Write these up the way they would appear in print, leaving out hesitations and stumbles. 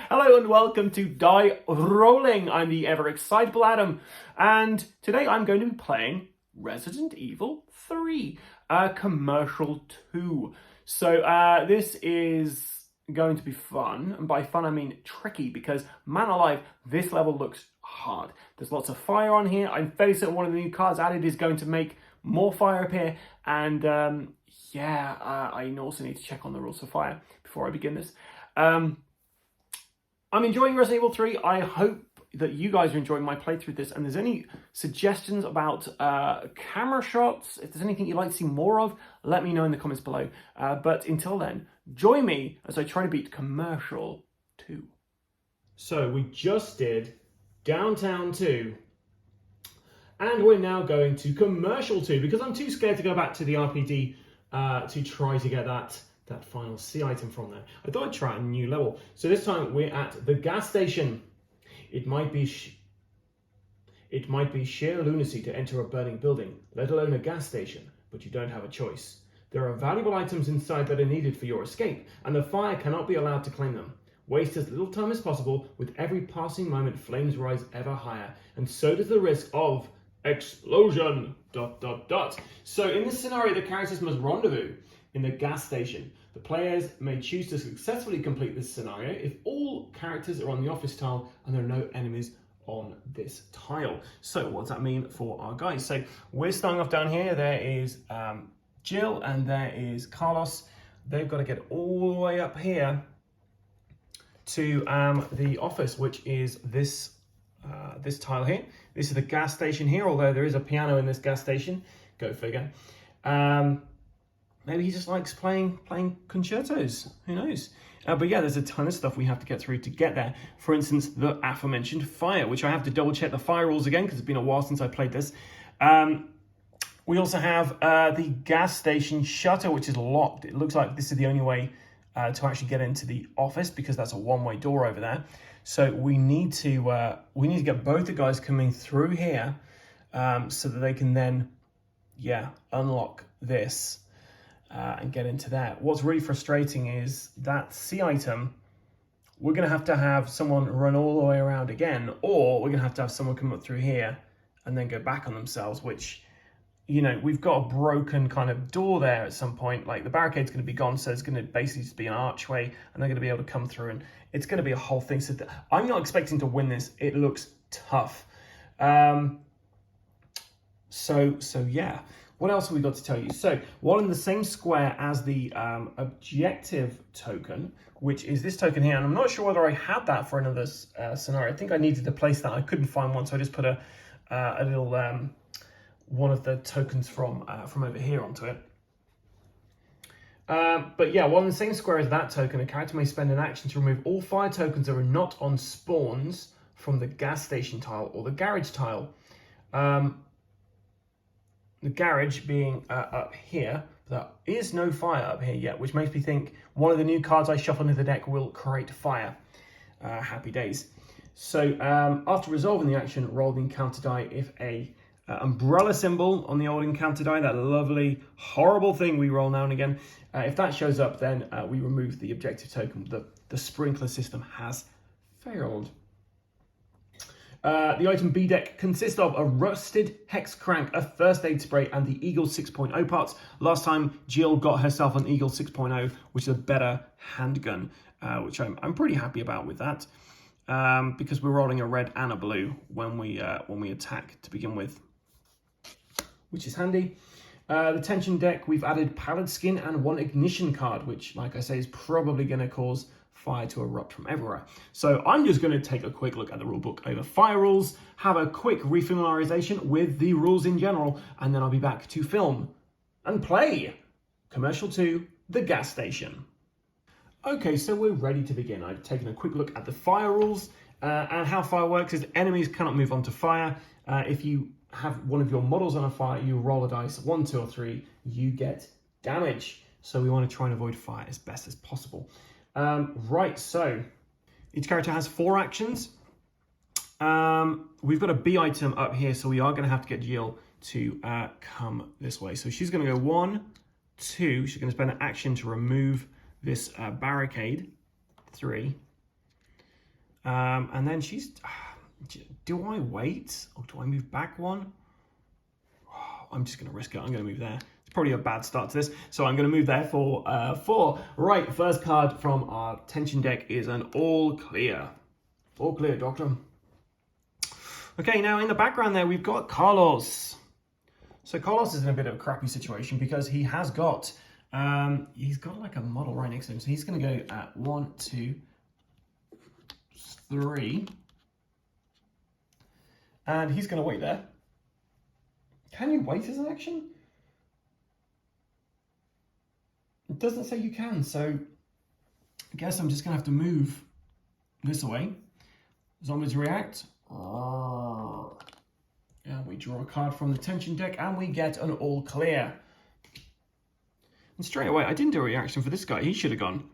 Hello and welcome to Die Rolling. I'm the ever excitable Adam, and today I'm going to be playing Resident Evil 3, Commercial 2. So this is going to be fun, and by fun I mean tricky, because man alive, this level looks hard. There's lots of fire on here. I'm fairly certain one of the new cards added is going to make more fire appear, and I also need to check on the rules for fire before I begin this. I'm enjoying Resident Evil 3. I hope that you guys are enjoying my playthrough of this, and there's any suggestions about camera shots, if there's anything you'd like to see more of, let me know in the comments below. But until then, join me as I try to beat Commercial 2. So we just did Downtown 2, and we're now going to Commercial 2, because I'm too scared to go back to the RPD to try to get that final C item from there. I thought I'd try a new level. So this time we're at the gas station. It might be sheer lunacy to enter a burning building, let alone a gas station, but you don't have a choice. There are valuable items inside that are needed for your escape, and the fire cannot be allowed to claim them. Waste as little time as possible. With every passing moment, flames rise ever higher, and so does the risk of explosion. ... So in this scenario, the characters must rendezvous in the gas station. The players may choose to successfully complete this scenario if all characters are on the office tile and there are no enemies on this tile. So what does that mean for our guys? So we're starting off down here. There is Jill and there is Carlos. They've got to get all the way up here to the office, which is this tile here. This is the gas station here, although there is a piano in this gas station. Go figure. Maybe he just likes playing concertos. Who knows? But yeah, there's a ton of stuff we have to get through to get there. For instance, the aforementioned fire, which I have to double check the fire rules again because it's been a while since I played this. We also have the gas station shutter, which is locked. It looks like this is the only way to actually get into the office, because that's a one-way door over there. So we need to get both the guys coming through here so that they can then, unlock this. And get into that. What's really frustrating is that C item, we're going to have someone run all the way around again, or we're going to have someone come up through here and then go back on themselves, which, we've got a broken kind of door there at some point. Like, the barricade's going to be gone, so it's going to basically just be an archway, and they're going to be able to come through, and it's going to be a whole thing. So I'm not expecting to win this. It looks tough. So yeah. What else have we got to tell you? So, while in the same square as the objective token, which is this token here, and I'm not sure whether I had that for another scenario. I think I needed to place that. I couldn't find one, so I just put a little one of the tokens from over here onto it. But yeah, while in the same square as that token, a character may spend an action to remove all fire tokens that are not on spawns from the gas station tile or the garage tile. The garage being up here, there is no fire up here yet, which makes me think one of the new cards I shuffle into the deck will create fire. Happy days. So after resolving the action, roll the encounter die. If a umbrella symbol on the old encounter die, that lovely, horrible thing we roll now and again, if that shows up, then we remove the objective token. The sprinkler system has failed. The item B deck consists of a rusted hex crank, a first aid spray, and the Eagle 6.0 parts. Last time, Jill got herself an Eagle 6.0, which is a better handgun, which I'm pretty happy about with that, because we're rolling a red and a blue when we attack to begin with, which is handy. The tension deck, we've added pallid skin and one ignition card, which, like I say, is probably going to cause fire to erupt from everywhere. So I'm just going to take a quick look at the rulebook over fire rules, have a quick refamiliarization with the rules in general, and then I'll be back to film and play Commercial 2, the gas station. Okay, so we're ready to begin. I've taken a quick look at the fire rules, and how fire works is enemies cannot move onto fire. If you have one of your models on a fire, you roll a dice, 1, 2, or 3, you get damage. So we want to try and avoid fire as best as possible. Right, so each character has 4 actions. We've got a B item up here, so we are going to have to get Jill to come this way. So she's going to go 1, 2. She's going to spend an action to remove this barricade. 3. And then she's... Do I wait? Or do I move back one? I'm just going to risk it. I'm going to move there. It's probably a bad start to this. So I'm going to move there for 4. Right, first card from our tension deck is an all clear. All clear, Doctor. Okay, now in the background there, we've got Carlos. So Carlos is in a bit of a crappy situation because he has got... he's got like a model right next to him. So he's going to go at 1, 2, 3. And he's going to wait there. Can you wait as an action? It doesn't say you can, so I guess I'm just going to have to move this away. Zombies react. Yeah, we draw a card from the tension deck and we get an all clear. And straight away, I didn't do a reaction for this guy. He should have gone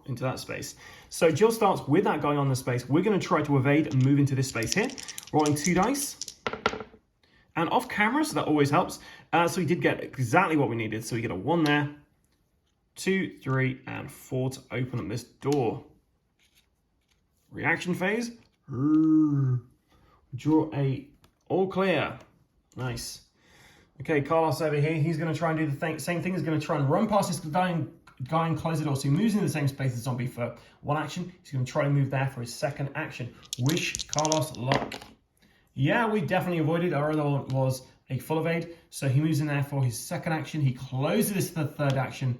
into that space. So Jill starts with that guy on the space. We're going to try to evade and move into this space here. Rolling 2 dice. And off camera, so that always helps. So we did get exactly what we needed. So we get a 1 there, 2, 3, and 4 to open up this door. Reaction phase. Draw a all clear. Nice. Okay, Carlos over here. He's going to try and do the same thing. He's going to try and run past this guy and close the door. So he moves into the same space as zombie for 1 action. He's going to try to move there for his 2nd action. Wish Carlos luck. Yeah, we definitely avoided. Our other one was a full evade. So he moves in there for his 2nd action. He closes this for the 3rd action.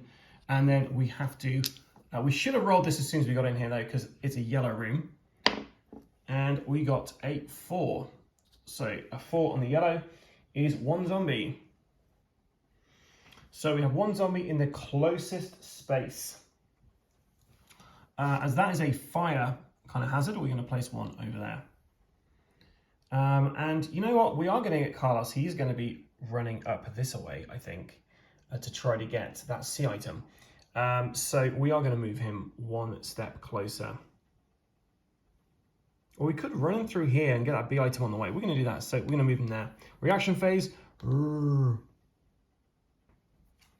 And then we have to... we should have rolled this as soon as we got in here, though, because it's a yellow room. And we got a 4. So a 4 on the yellow is 1 zombie. So we have 1 zombie in the closest space. As that is a fire kind of hazard, we're going to place 1 over there. And you know what? We are going to get Carlos. He's going to be running up this way, I think, to try to get that C item. So we are going to move him 1 step closer. Or we could run him through here and get that B item on the way. We're going to do that. So we're going to move him there. Reaction phase.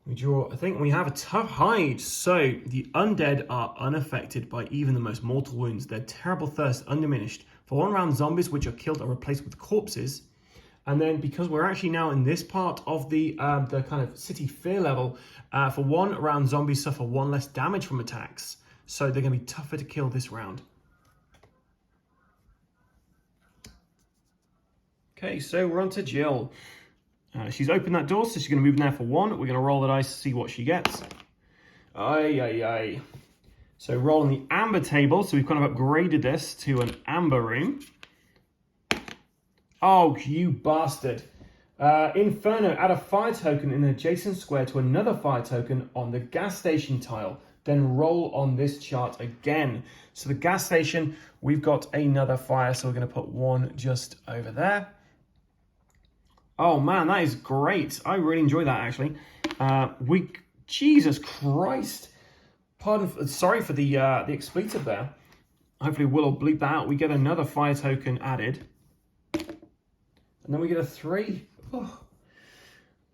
We draw, I think we have a tough hide. So the undead are unaffected by even the most mortal wounds. Their terrible thirst undiminished. For 1 round, zombies which are killed are replaced with corpses. And then because we're actually now in this part of the kind of city fear level, for 1 round, zombies suffer 1 less damage from attacks. So they're going to be tougher to kill this round. Okay, so we're on to Jill. She's opened that door, so she's going to move in there for 1. We're going to roll the dice to see what she gets. Aye. So rolling the amber table. So we've kind of upgraded this to an amber room. Oh, you bastard. Inferno, add a fire token in an adjacent square to another fire token on the gas station tile. Then roll on this chart again. So the gas station, we've got another fire. So we're going to put 1 just over there. Oh man, that is great. I really enjoy that actually. Jesus Christ. Sorry for the expletive there. Hopefully we'll bleep that out. We get another fire token added. And then we get a 3. Oh.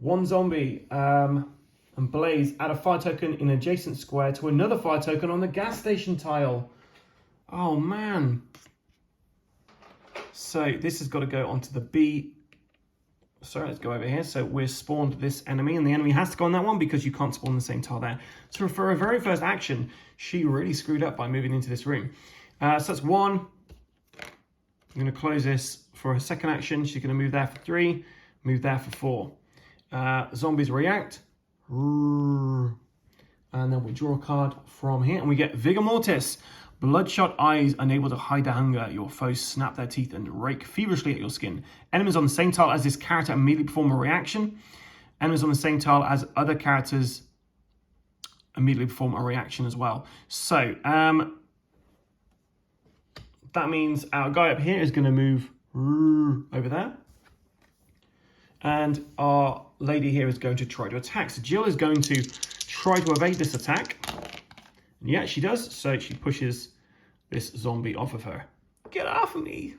1 zombie. And Blaze, add a fire token in an adjacent square to another fire token on the gas station tile. Oh man. So this has got to go onto the B. Sorry, let's go over here. So we've spawned this enemy, and the enemy has to go on that one because you can't spawn the same tile there. So for her very first action, she really screwed up by moving into this room. So that's 1. I'm going to close this for her 2nd action. She's going to move there for 3, move there for 4. Zombies react. And then we draw a card from here, and we get Vigor Mortis. Bloodshot eyes, unable to hide their hunger. Your foes snap their teeth and rake feverishly at your skin. Enemies on the same tile as this character immediately perform a reaction. Enemies on the same tile as other characters immediately perform a reaction as well. So, that means our guy up here is going to move over there. And our lady here is going to try to attack. So Jill is going to try to evade this attack. And yeah, she does. So she pushes this zombie off of her. Get off of me.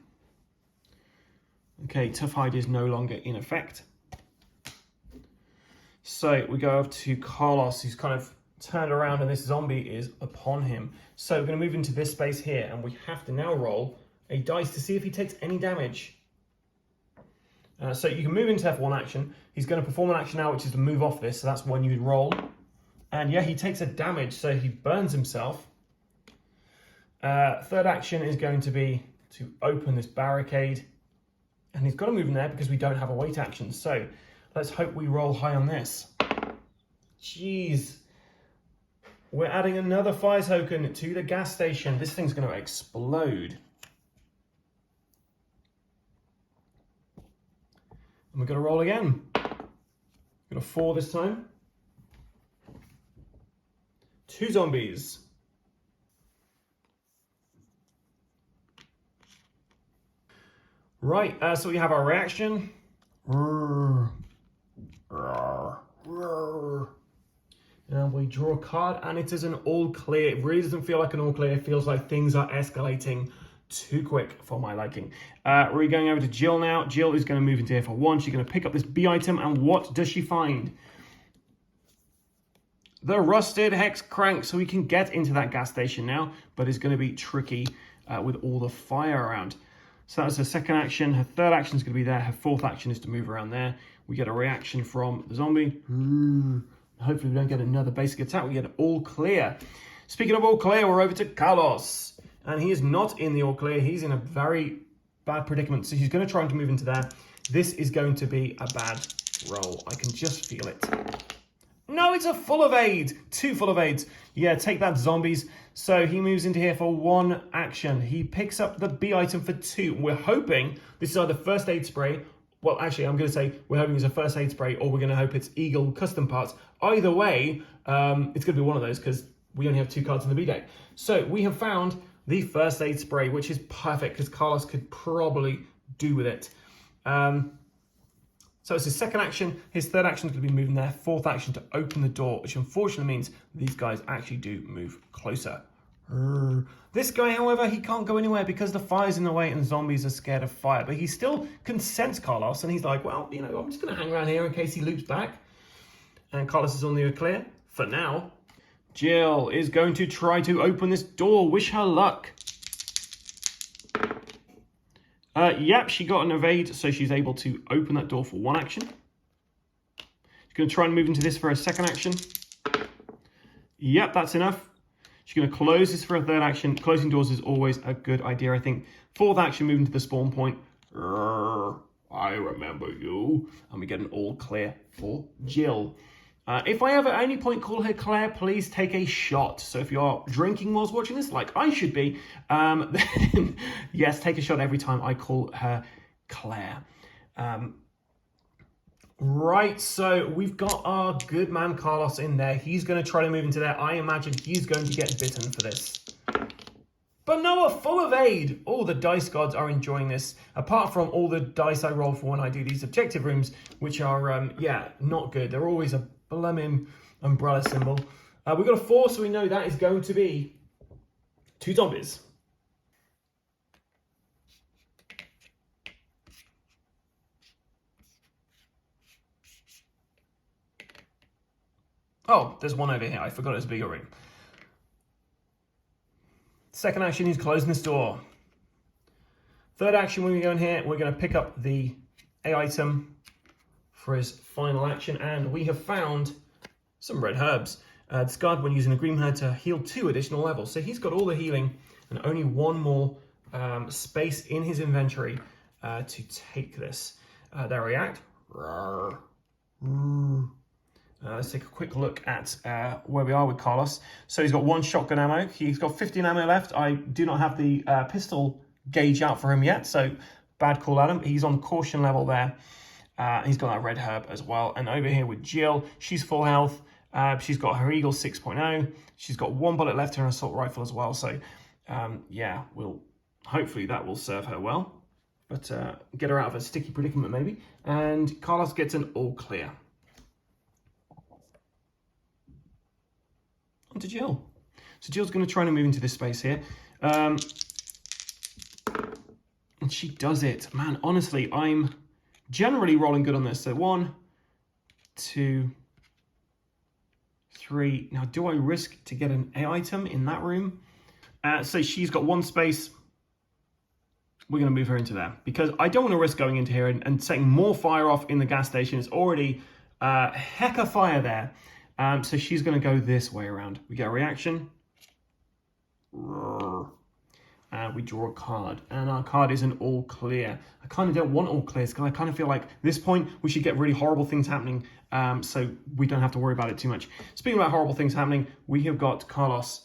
Okay, Tough Hide is no longer in effect. So we go over to Carlos. He's kind of turned around and this zombie is upon him. So we're going to move into this space here, and we have to now roll a dice to see if he takes any damage. So you can move into F1 action. He's going to perform an action now, which is to move off this. So that's one you'd roll. And yeah, he takes a damage, so he burns himself. Third action is going to be to open this barricade. And he's got to move in there because we don't have a wait action. So let's hope we roll high on this. Jeez. We're adding another fire token to the gas station. This thing's going to explode. And we're going to roll again. We're going to 4 this time. 2 zombies. Right, so we have our reaction. And we draw a card, and it is an all clear. It really doesn't feel like an all clear. It feels like things are escalating too quick for my liking. We're going over to Jill now. Jill is going to move into here for 1. She's going to pick up this B item, and what does she find? The rusted hex crank. So we can get into that gas station now, but it's going to be tricky with all the fire around. So that's her second action. Her third action is going to be there. Her fourth action is to move around there. We get a reaction from the zombie. Hopefully we don't get another basic attack. We get an all clear. Speaking of all clear, we're over to Carlos. And he is not in the all clear. He's in a very bad predicament. So he's going to try to move into there. This is going to be a bad roll. I can just feel it. No, it's a full evade. 2 full evades. Yeah, take that, zombies. So he moves into here for 1 action. He picks up the B item for 2. We're hoping this is either first aid spray. Well, actually, I'm going to say we're hoping it's a first aid spray, or we're going to hope it's Eagle custom parts. Either way, it's going to be one of those because we only have 2 cards in the B deck. So we have found the first aid spray, which is perfect because Carlos could probably do with it. So it's his second action. His third action is going to be moving there. Fourth action to open the door, which unfortunately means these guys actually do move closer. This guy, however, he can't go anywhere because the fire's in the way and zombies are scared of fire. But he still can sense Carlos, and he's like, well, you know, I'm just going to hang around here in case he loops back. And Carlos is on the clear for now. Jill is going to try to open this door. Wish her luck. Yep, she got an evade, so she's able to open that door for 1 action. She's going to try and move into this for a second action. Yep, that's enough. She's going to close this for a third action. Closing doors is always a good idea, I think. Fourth action, moving to the spawn point. I remember you. And we get an all clear for Jill. If I ever at any point call her Claire, please take a shot. So if you're drinking whilst watching this, like I should be, then yes, take a shot every time I call her Claire. Right, so we've got our good man Carlos in there. He's going to try to move into there. I imagine he's going to get bitten for this. But no, a full evade. All the dice gods are enjoying this. Apart from all the dice I roll for when I do these objective rooms, which are, yeah, not good. They're always a blooming umbrella symbol. We've got a 4, so we know that is going to be 2 zombies. Oh, there's one over here. I forgot it was a bigger room. Second action, he's closing this door. Third action, when we go in here, we're going to pick up the A item for his final action, and we have found some red herbs. Discard when using a green herb to heal 2 additional levels. So he's got all the healing and only 1 more space in his inventory to take this. There, react. Let's take a quick look at where we are with Carlos. So he's got 1 shotgun ammo. He's got 15 ammo left. I do not have the pistol gauge out for him yet, so bad call at him. He's on caution level there. He's got that red herb as well. And over here with Jill, she's full health. She's got her Eagle 6.0. She's got 1 bullet left in her assault rifle as well. So yeah, hopefully that will serve her well. But get her out of a sticky predicament maybe. And Carlos gets an all clear. On to Jill. So Jill's going to try and move into this space here. And she does it. Man, honestly, I'm generally rolling good on this. So 1, 2, 3. Now, do I risk to get an A item in that room? So she's got 1 space. We're going to move her into there because I don't want to risk going into here and setting more fire off in the gas station. It's already heck of fire there. So she's going to go this way around. We get a reaction. We draw a card, and our card is an all clear. I kind of don't want all clears because I kind of feel like at this point we should get really horrible things happening, so we don't have to worry about it too much. Speaking about horrible things happening, we have got Carlos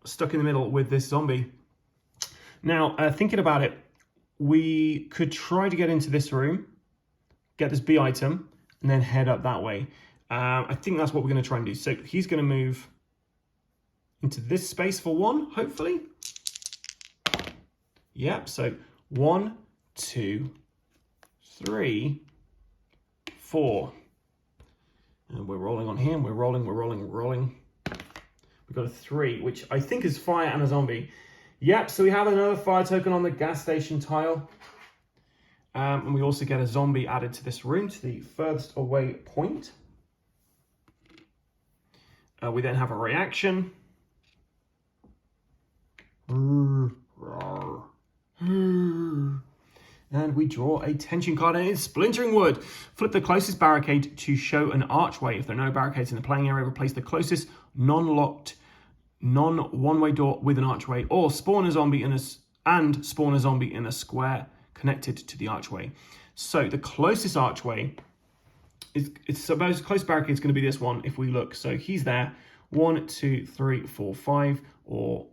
stuck in the middle with this zombie. Now, thinking about it, we could try to get into this room, get this B item, and then head up that way. I think that's what we're going to try and do. So he's going to move into this space for 1, hopefully. Yep, so 1, 2, 3, 4. And we're rolling on him. We're rolling. We've got a 3, which I think is fire and a zombie. Yep, so we have another fire token on the gas station tile. And we also get a zombie added to this room, to the furthest away point. We then have a reaction. And we draw a tension card, and it's Splintering Wood. Flip the closest barricade to show an archway. If there are no barricades in the playing area, replace the closest non-locked, non-one-way door with an archway, or spawn a zombie in a square connected to the archway. So the closest archway it's supposed close barricade is going to be this one if we look. So he's there. 1, 2, 3, 4, 5, or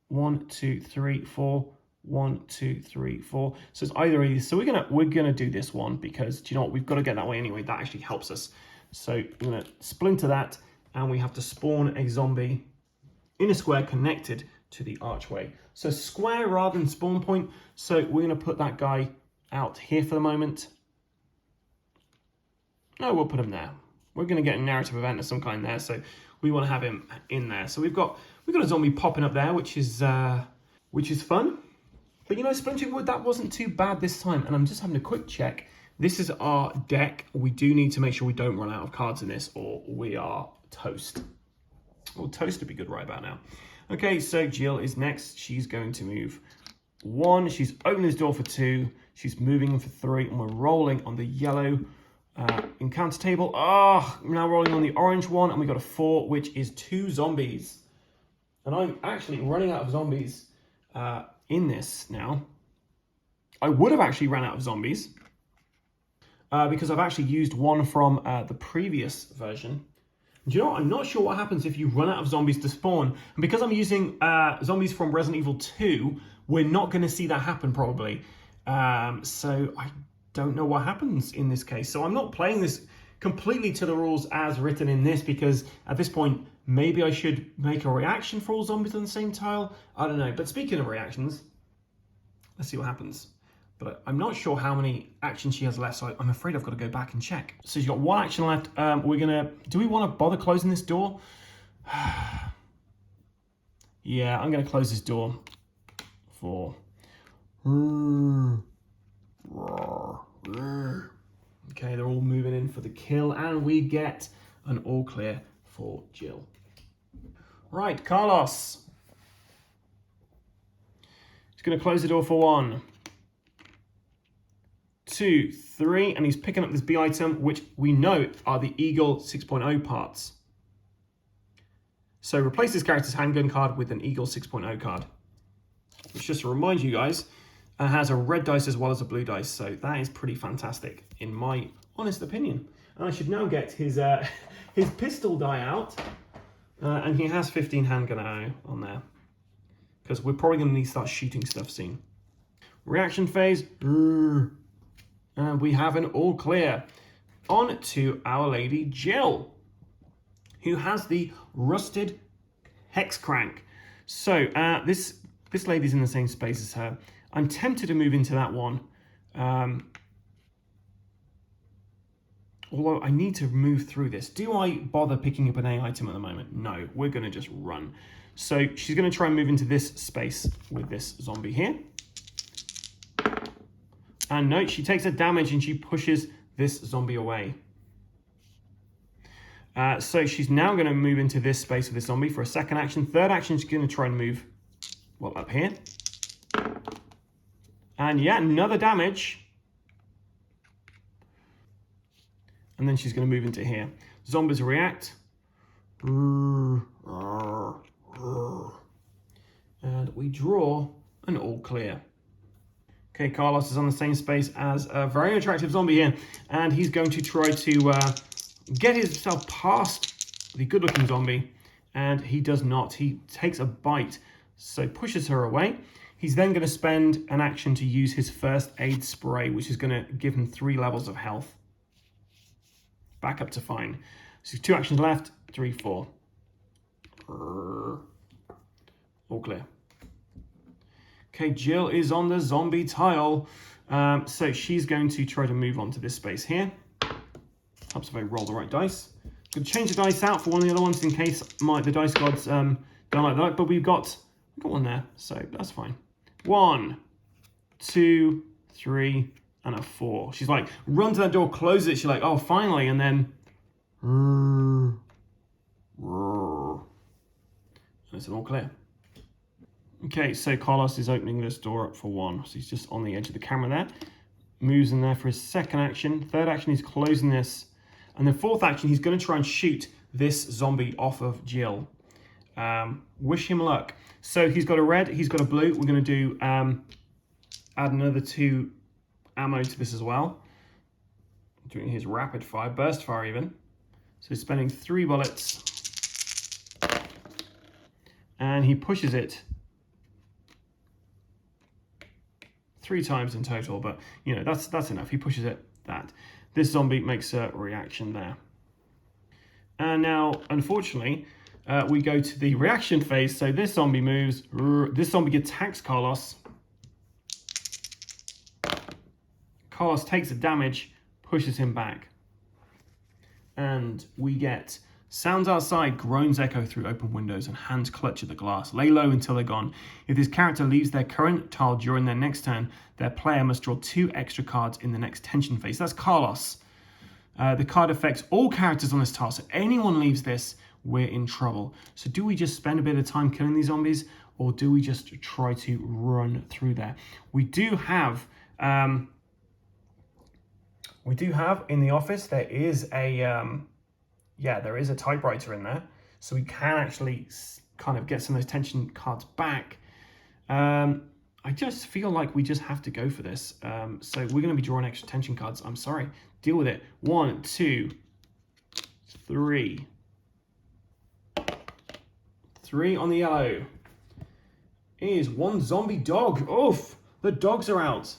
1, 2, 3, 4. 1, 2, 3, 4. So it's either of these. So we're gonna do this one because do you know what? We've got to get that way anyway. That actually helps us. So we're gonna splinter that, and we have to spawn a zombie in a square connected to the archway. So square rather than spawn point. So we're gonna put that guy out here for the moment. No, we'll put him there. We're gonna get a narrative event of some kind there. So we want to have him in there. So we've got a zombie popping up there, which is fun. But you know, Splintering Wood, that wasn't too bad this time. And I'm just having a quick check. This is our deck. We do need to make sure we don't run out of cards in this, or we are toast. Well, toast would be good right about now. Okay, so Jill is next. She's going to move 1. She's opening this door for 2. She's moving in for 3. And we're rolling on the yellow encounter table. Oh, we're now rolling on the orange one. And we got a 4, which is 2 zombies. And I'm actually running out of zombies in this now. I would have actually ran out of zombies because I've actually used one from the previous version. And you know what? I'm not sure what happens if you run out of zombies to spawn. And because I'm using zombies from Resident Evil 2, we're not going to see that happen probably. So I don't know what happens in this case. So I'm not playing this completely to the rules as written in this, because at this point, maybe I should make a reaction for all zombies on the same tile. I don't know. But speaking of reactions, let's see what happens. But I'm not sure how many actions she has left, so I'm afraid I've got to go back and check. So she's got 1 action left. Do we want to bother closing this door? Yeah, I'm going to close this door for... Okay, they're all moving in for the kill, and we get an all clear for Jill. Right, Carlos. He's going to close the door for 1, 2, 3, and he's picking up this B item, which we know are the Eagle 6.0 parts. So replace this character's handgun card with an Eagle 6.0 card, which, just to remind you guys, has a red dice as well as a blue dice. So that is pretty fantastic, in my honest opinion. And I should now get his his pistol die out. And he has 15 handgun ammo on there, because we're probably going to need to start shooting stuff soon. Reaction phase. And we have an all clear. On to our lady Jill, who has the rusted hex crank. So this lady's in the same space as her. I'm tempted to move into that one. Although I need to move through this. Do I bother picking up an A item at the moment? No, we're going to just run. So she's going to try and move into this space with this zombie here. And no, she takes a damage and she pushes this zombie away. So she's now going to move into this space with this zombie for a second action. Third action, she's going to try and move, well, up here. And yeah, another damage. And then she's going to move into here. Zombies react. And we draw an all clear. Okay, Carlos is on the same space as a very attractive zombie here. And he's going to try to get himself past the good-looking zombie. And he does not. He takes a bite, so pushes her away. He's then going to spend an action to use his first aid spray, which is going to give him 3 levels of health. Back up to fine. So 2 actions left, 3, 4. All clear. Okay, Jill is on the zombie tile. So she's going to try to move on to this space here. Helps if I roll the right dice. I'm going to change the dice out for one of the other ones in case the dice gods don't like that. But we've got one there, so that's fine. 1, 2, 3, and a 4. She's like, run to that door, close it. She's like, oh, finally, and then... And it's an all clear. Okay, so Carlos is opening this door up for 1. So he's just on the edge of the camera there. Moves in there for his second action. Third action, he's closing this. And then fourth action, he's going to try and shoot this zombie off of Jill. Wish him luck. So he's got a red, he's got a blue. We're going to do add another 2 ammo to this as well. Doing his rapid fire, burst fire even. So he's spending 3 bullets. And he pushes it 3 times in total, but you know, that's enough. He pushes it that. This zombie makes a reaction there. And now, unfortunately, we go to the reaction phase. So this zombie moves. This zombie attacks Carlos. Carlos takes the damage, pushes him back. And we get sounds outside, groans echo through open windows, and hands clutch at the glass. Lay low until they're gone. If this character leaves their current tile during their next turn, their player must draw 2 extra cards in the next tension phase. That's Carlos. The card affects all characters on this tile, so anyone leaves this, we're in trouble. So do we just spend a bit of time killing these zombies, or do we just try to run through there? We do have in the office, there is a there is a typewriter in there, so we can actually kind of get some of those tension cards back. I just feel like we just have to go for this. So we're going to be drawing extra tension cards. I'm sorry. Deal with it. 1, 2, 3. 3 on the yellow. Is 1 zombie dog. Oof! The dogs are out.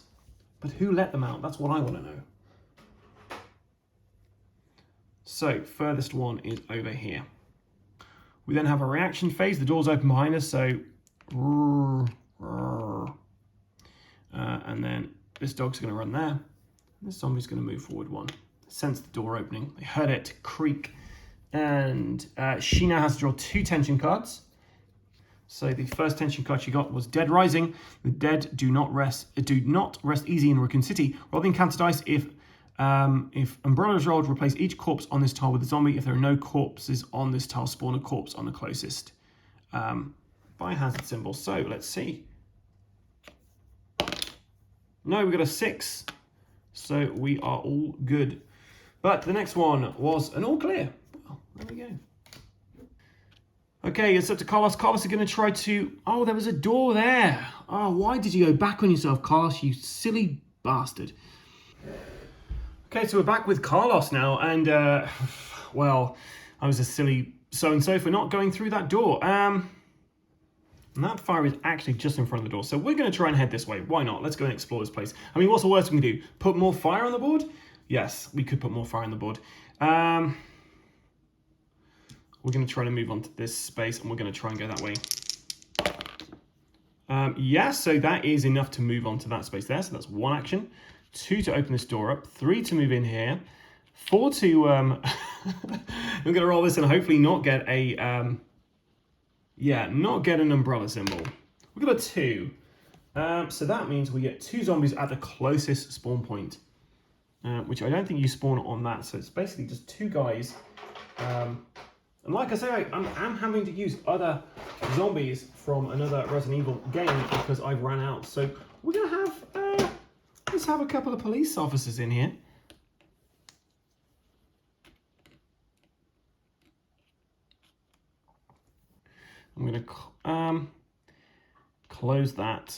But who let them out? That's what I want to know. So, furthest one is over here. We then have a reaction phase. The door's open behind us, so... and then this dog's going to run there. This zombie's going to move forward 1. Sense the door opening. They heard it creak. And she now has to draw 2 tension cards. So the first tension card she got was Dead Rising. The dead do not rest easy in Raccoon City. Roll the encounter dice. If Umbrella is rolled, replace each corpse on this tile with a zombie. If there are no corpses on this tile, spawn a corpse on the closest biohazard symbol. So let's see. No, we got a 6. So we are all good. But the next one was an all clear. Well, there we go. Okay, it's up to Carlos. Carlos is going to try to... Oh, there was a door there. Oh, why did you go back on yourself, Carlos, you silly bastard? Okay, so we're back with Carlos now, and, well, I was a silly so-and-so for not going through that door. And that fire is actually just in front of the door, so we're going to try and head this way. Why not? Let's go and explore this place. I mean, what's the worst we can do? Put more fire on the board? Yes, we could put more fire on the board. We're going to try to move on to this space, and we're going to try and go that way. Yeah, so that is enough to move on to that space there, so that's 1 action. 2 to open this door up, 3 to move in here, 4 to, I'm going to roll this and hopefully not get a, not get an umbrella symbol. We've got a 2. So that means we get 2 zombies at the closest spawn point, which I don't think you spawn on that. So it's basically just 2 guys And like I say, I'm having to use other zombies from another Resident Evil game because I've ran out. So we're going to have, let's have a couple of police officers in here. I'm going to close that.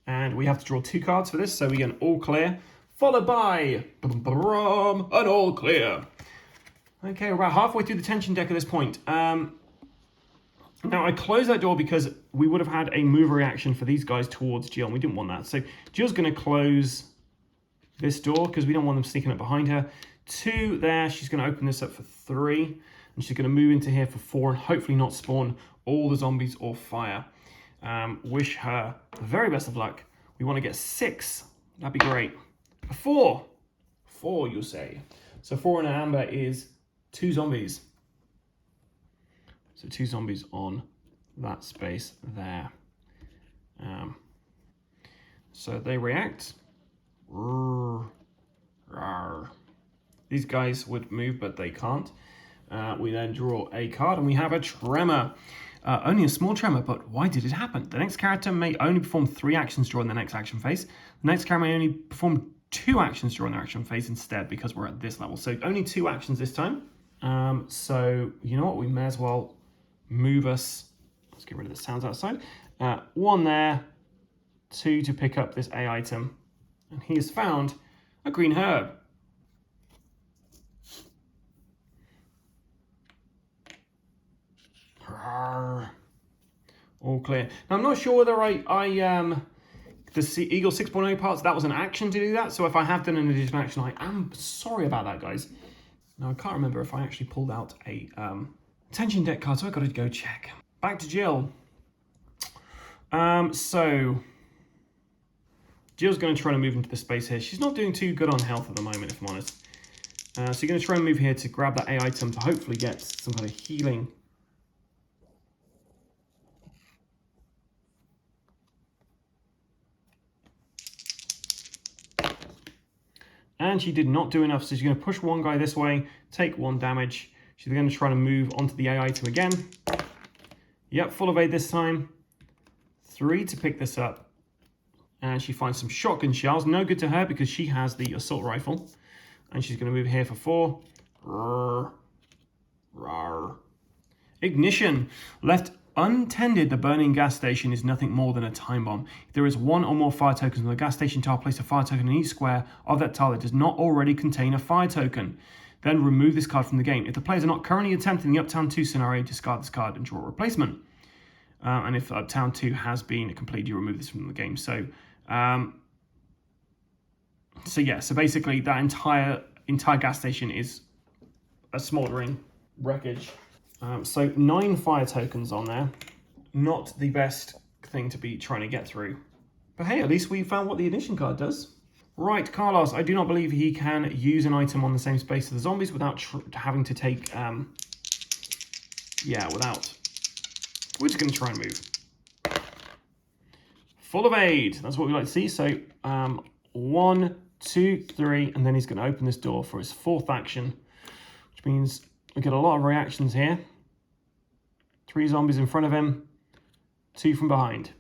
And we have to draw 2 cards for this, so we get an all clear, followed by an all clear. Okay, we're about halfway through the tension deck at this point. Now, I closed that door because we would have had a move reaction for these guys towards Jill, and we didn't want that. So Jill's going to close this door because we don't want them sneaking up behind her. 2 there, she's going to open this up for 3, and she's going to move into here for 4 and hopefully not spawn all the zombies or fire. Wish her the very best of luck. We want to get 6. That'd be great. 4. 4, you say. So 4 in an amber is 2 zombies. So 2 zombies on that space there. So they react. These guys would move, but they can't. We then draw a card, and we have a tremor. Only a small tremor, but why did it happen? The next character may only perform 3 actions during the next action phase. The next character may only perform 2 actions during the action phase instead, because we're at this level. So only 2 actions this time. So you know what? We may as well move us. Let's get rid of the sounds outside. 1 there, 2 to pick up this A item. And he has found a green herb. All clear. Now, I'm not sure whether the Eagle 6.0 parts, that was an action to do that. So if I have done an additional action, I am sorry about that, guys. Now, I can't remember if I actually pulled out a tension deck card, so I've got to go check. Back to Jill. So Jill's going to try to move into the space here. She's not doing too good on health at the moment, if I'm honest. So you're going to try and move here to grab that A item to hopefully get some kind of healing. And she did not do enough, so she's going to push 1 guy this way, take 1 damage. She's going to try to move onto the A item again. Yep, full evade this time. 3 to pick this up. And she finds some shotgun shells. No good to her because she has the assault rifle. And she's going to move here for 4. Rawr. Rawr. Ignition. Left untended, the burning gas station is nothing more than a time bomb. If there is 1 or more fire tokens on the gas station tile, place a fire token in each square of that tile that does not already contain a fire token. Then remove this card from the game. If the players are not currently attempting the Uptown 2 scenario, discard this card and draw a replacement. And if Uptown 2 has been completed, you remove this from the game. So so basically that entire gas station is a smoldering wreckage. So 9 fire tokens on there. Not the best thing to be trying to get through. But hey, at least we found what the ignition card does. Right, Carlos, I do not believe he can use an item on the same space as the zombies without having to take, without. We're just going to try and move. Full evade. That's what we like to see. So 1, 2, 3, and then he's going to open this door for his 4th action, which means we get a lot of reactions here. 3 zombies in front of him, 2 from behind.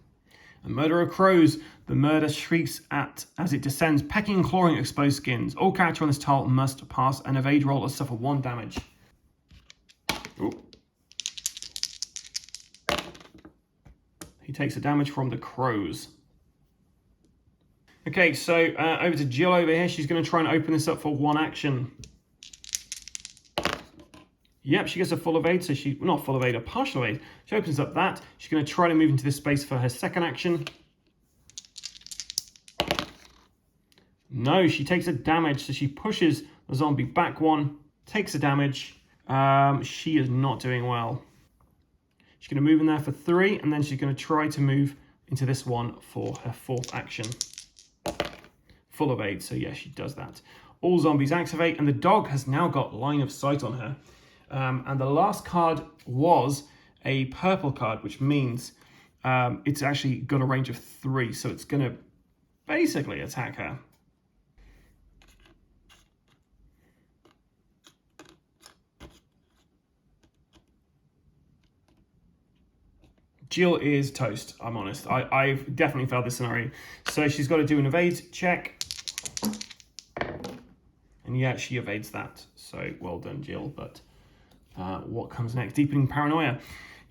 A murderer crows. The murder shrieks as it descends, pecking and clawing at exposed skins. All character on this tile must pass an evade roll or suffer 1 damage. Ooh. He takes the damage from the crows. Okay, so over to Jill over here. She's going to try and open this up for 1 action. Yep, she gets a full evade, so not full evade, a partial evade. She opens up that. She's going to try to move into this space for her 2nd action. No, she takes a damage, so she pushes the zombie back 1, takes a damage. She is not doing well. She's going to move in there for 3, and then she's going to try to move into this one for her 4th action. Full evade, so yeah, she does that. All zombies activate, and the dog has now got line of sight on her. And the last card was a purple card, which means it's actually got a range of 3, so it's going to basically attack her. Jill is toast, I'm honest. I've definitely failed this scenario. So she's got to do an evade check. And yeah, she evades that. So well done, Jill. But what comes next? Deepening paranoia.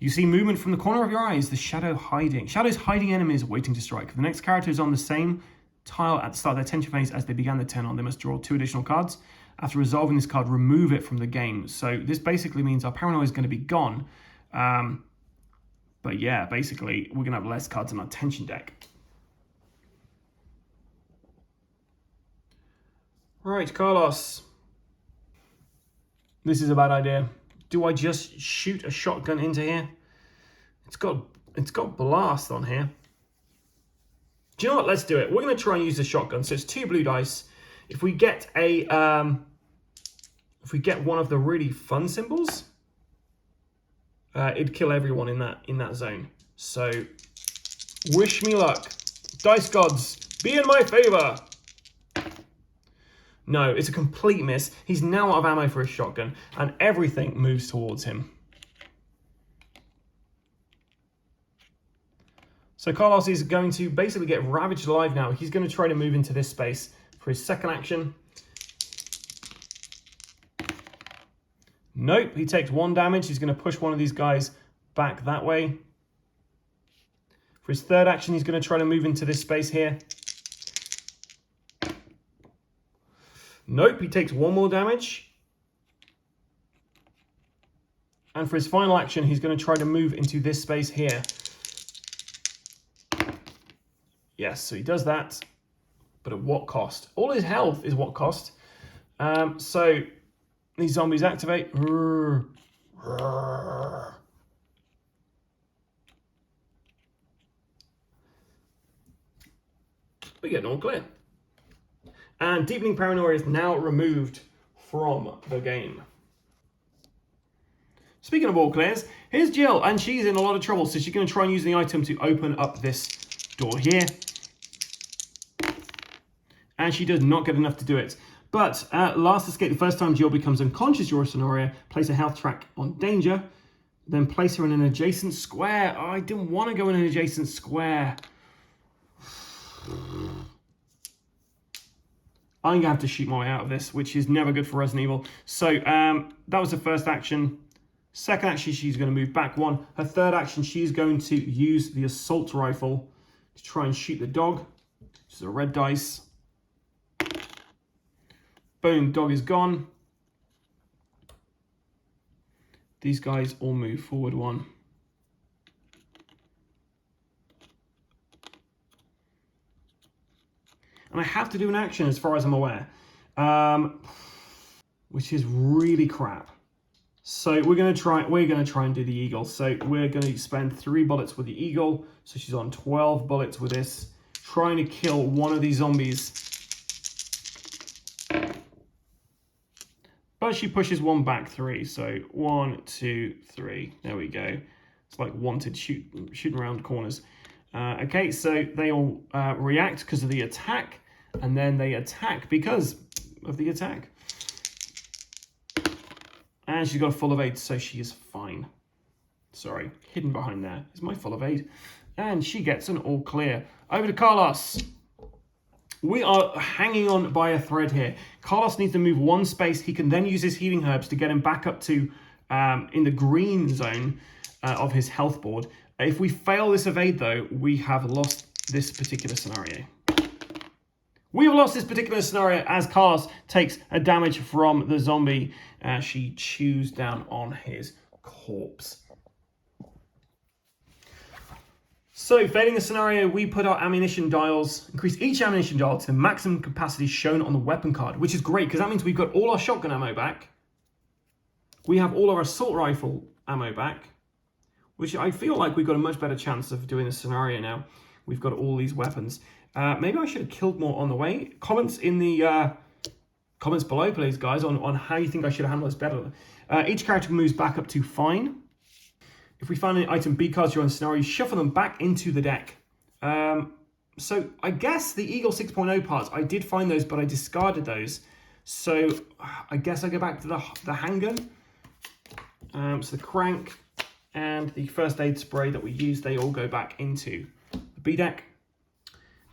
You see movement from the corner of your eyes, the shadow hiding. Shadows hiding enemies waiting to strike. If the next character is on the same tile at the start of their tension phase as they began the turn on, they must draw 2 additional cards. After resolving this card, remove it from the game. So this basically means our paranoia is going to be gone. But yeah, basically, we're going to have less cards in our tension deck. Right, Carlos. This is a bad idea. Do I just shoot a shotgun into here? It's got blast on here. Do you know what? Let's do it. We're going to try and use the shotgun. So it's 2 blue dice. If we get one of the really fun symbols, it'd kill everyone in that zone. So wish me luck. Dice gods, be in my favor. No, it's a complete miss. He's now out of ammo for his shotgun, and everything moves towards him. So Carlos is going to basically get ravaged alive now. He's going to try to move into this space for his second action. Nope, he takes 1 damage. He's going to push one of these guys back that way. For his third action, he's going to try to move into this space here. Nope, he takes 1 more damage. And for his final action, he's going to try to move into this space here. Yes, so he does that. But at what cost? All his health is what cost. So these zombies activate. We get an all clear. And Deepening Paranoia is now removed from the game. Speaking of all clears, here's Jill, and she's in a lot of trouble, so she's going to try and use the item to open up this door here. And she does not get enough to do it. But last escape, the first time Jill becomes unconscious during a scenario, place a health track on danger, then place her in an adjacent square. Oh, I didn't want to go in an adjacent square. I'm going to have to shoot my way out of this, which is never good for Resident Evil. So that was the first action. Second action, she's going to move back 1. Her third action, she's going to use the assault rifle to try and shoot the dog. Which is a red dice. Boom, dog is gone. These guys all move forward 1. And I have to do an action as far as I'm aware, which is really crap. So we're going to try and do the eagle. So we're going to spend 3 bullets with the eagle. So she's on 12 bullets with this, trying to kill one of these zombies. But she pushes 1 back 3. So 1, 2, 3. There we go. It's like wanted shooting around corners. Okay, so they all react because of the attack. And then they attack because of the attack. And she's got a full evade, so she is fine. Sorry, hidden behind there is my full evade. And she gets an all clear. Over to Carlos. We are hanging on by a thread here. Carlos needs to move 1 space. He can then use his healing herbs to get him back up to in the green zone of his health board. If we fail this evade, though, we have lost this particular scenario. We have lost this particular scenario as Carlos takes a damage from the zombie. She chews down on his corpse. So, failing the scenario, we put our ammunition dials, increase each ammunition dial to the maximum capacity shown on the weapon card, which is great because that means we've got all our shotgun ammo back. We have all our assault rifle ammo back, which I feel like we've got a much better chance of doing this scenario now. We've got all these weapons. Maybe I should have killed more on the way. Comments in the comments below, please, guys, on how you think I should handle this better. Each character moves back up to fine. If we find an item B cards during the scenario, shuffle them back into the deck. So I guess the Eagle 6.0 parts, I did find those, but I discarded those. So I guess I go back to the handgun. So the crank, And the first aid spray that we used, they all go back into the B deck.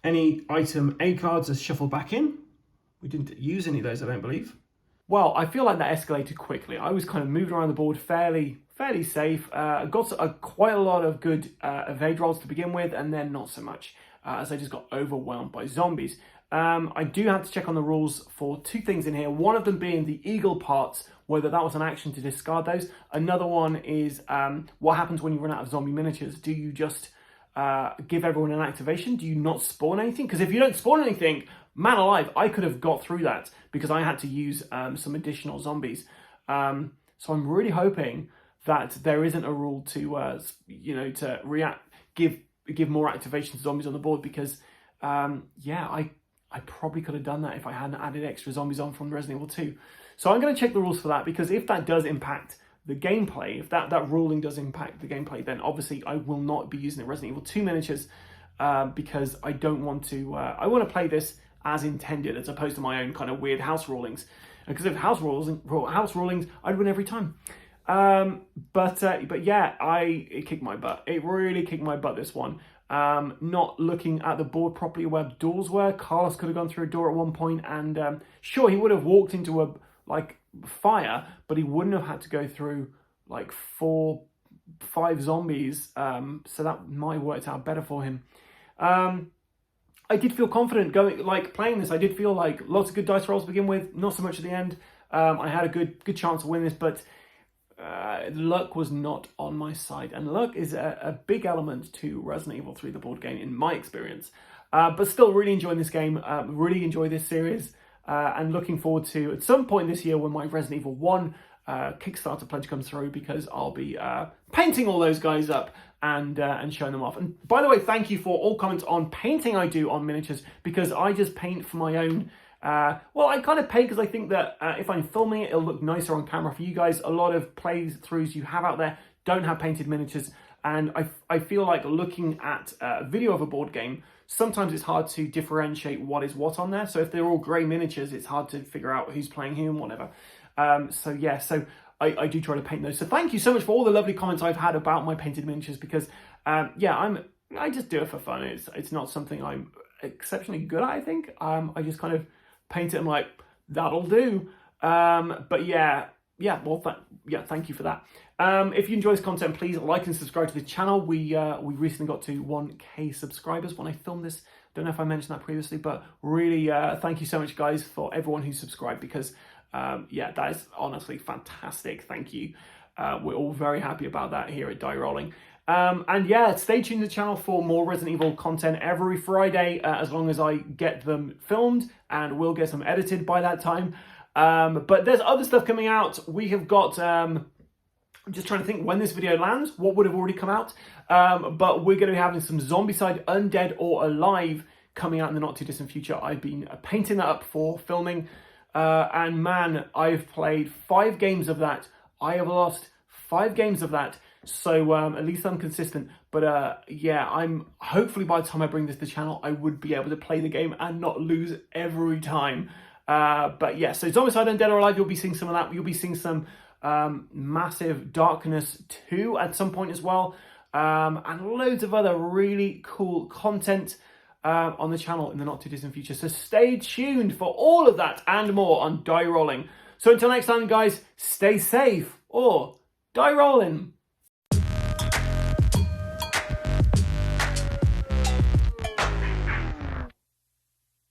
Any item A cards are shuffled back in. We didn't use any of those, I don't believe. Well, I feel like that escalated quickly. I was kind of moving around the board fairly safe. Got quite a lot of good evade rolls to begin with, and then not so much, as I just got overwhelmed by zombies. I do have to check on the rules for two things in here. One of them being the eagle parts, whether that was an action to discard those. Another one is what happens when you run out of zombie miniatures. Do you just give everyone an activation? Do you not spawn anything? Because if you don't spawn anything, man alive, I could have got through that because I had to use some additional zombies. So I'm really hoping that there isn't a rule to to give more activation to zombies on the board, because I probably could have done that if I hadn't added extra zombies on from Resident Evil 2. So I'm going to check the rules for that, because if that does impact the gameplay, if that ruling does impact the gameplay, then obviously I will not be using the Resident Evil 2 miniatures, because I don't want to. I want to play this as intended, as opposed to my own kind of weird house rulings. Because if house rulings, I'd win every time. But yeah, it kicked my butt. It really kicked my butt, this one. Not looking at the board properly where the doors were. Carlos could have gone through a door at one point, and sure, he would have walked into a fire, but he wouldn't have had to go through like 4-5 zombies. So that might have worked out better for him. I did feel confident playing this. I did feel like lots of good dice rolls to begin with, not so much at the end. I had a good chance to win this, but luck was not on my side, and luck is a big element to Resident Evil 3, the board game, in my experience. But still really enjoying this game, really enjoy this series, and looking forward to, at some point this year, when my Resident Evil 1 Kickstarter pledge comes through, because I'll be painting all those guys up and showing them off. And by the way, thank you for all comments on painting I do on miniatures, because I just paint for my own. Well, I kind of paint because I think that if I'm filming it, it'll look nicer on camera for you guys. A lot of playthroughs you have out there don't have painted miniatures, and I feel like looking at a video of a board game, sometimes it's hard to differentiate what is what on there. So if they're all grey miniatures, it's hard to figure out who's playing who and whatever. So I do try to paint those. So thank you so much for all the lovely comments I've had about my painted miniatures, because I just do it for fun. It's not something I'm exceptionally good at, I think. I just kind of paint it and like, that'll do. But thank you for that. If you enjoy this content, please like and subscribe to the channel. We recently got to 1K subscribers when I filmed this. Don't know if I mentioned that previously, but really thank you so much, guys, for everyone who subscribed, because that is honestly fantastic. Thank you. We're all very happy about that here at Die Rolling. Stay tuned to the channel for more Resident Evil content every Friday, as long as I get them filmed, and we'll get them edited by that time. But there's other stuff coming out. We have got, I'm just trying to think when this video lands, what would have already come out. But we're going to be having some Zombicide Undead or Alive coming out in the not too distant future. I've been painting that up for filming. And man, I've played 5 games of that. I have lost 5 games of that. So at least I'm consistent. But I'm hopefully by the time I bring this to the channel, I would be able to play the game and not lose every time. So Zombicide Undead or Alive, you'll be seeing some of that. You'll be seeing some Massive Darkness 2 at some point as well. And loads of other really cool content on the channel in the not too distant future. So stay tuned for all of that and more on Die Rolling. So until next time, guys, stay safe or Die Rolling.